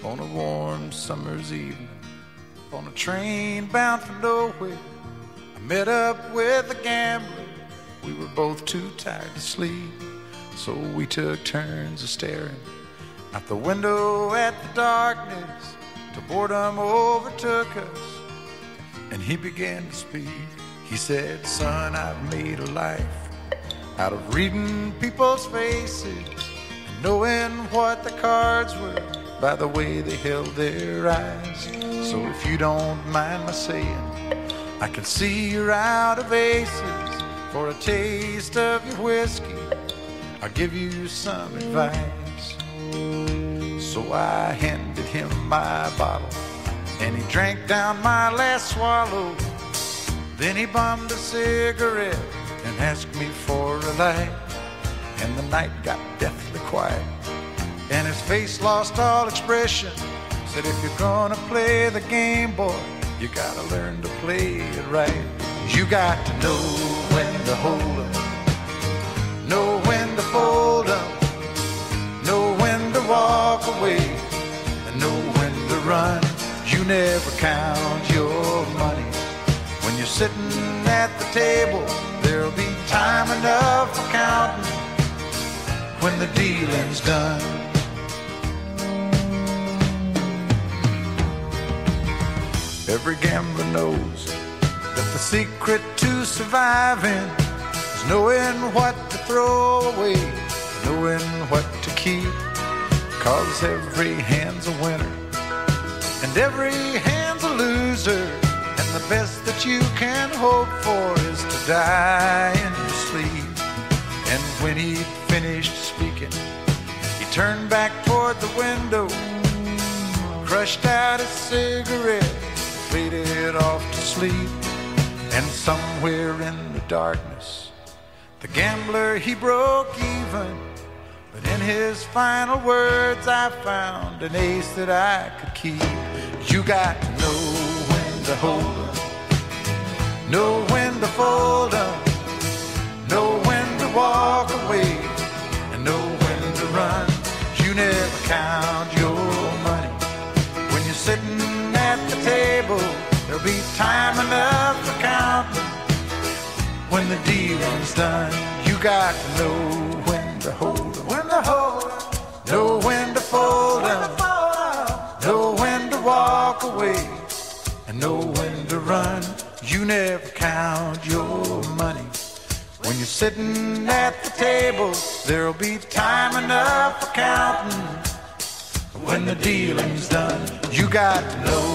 on a warm summer's evening, on a train bound for nowhere. I met up with a gambler. We were both too tired to sleep, so we took turns of staring out the window at the darkness till boredom overtook us, and he began to speak. He said, "Son, I've made a life out of reading people's faces and knowing what the cards were by the way they held their eyes. So if you don't mind my saying, I can see you're out of aces. For a taste of your whiskey, I'll give you some advice." So I handed him my bottle, and he drank down my last swallow. Then he bummed a cigarette and asked me for a light. And the night got deathly quiet, and his face lost all expression. Said, "If you're gonna play the game, boy, you gotta learn to play it right. You got to know when to hold 'em, know when to fold 'em, know when to walk away, and know when to run. You never count your money when you're sitting at the table. There'll be time enough for counting when the dealing's done." Every gambler knows that the secret to surviving is knowing what to throw away, knowing what to keep. 'Cause every hand's a winner and every hand's a loser, and the best that you can hope for is to die in your sleep. And when he'd finished speaking, he turned back toward the window, crushed out his cigarette, faded off to sleep. And somewhere in the darkness, the gambler, he broke even. But in his final words, I found an ace that I could keep. You got to know when to hold 'em, know when to fold 'em, know when to walk away, and know when to run. You never count your money when you're sitting at the table. There'll be time enough for counting when the dealing's done. You got to know when to hold 'em, when to hold 'em, know when to fold 'em, know when to walk away, and know when to run. You never count your money when you're sitting at the table. There'll be time enough for counting when the dealing's done. You got to know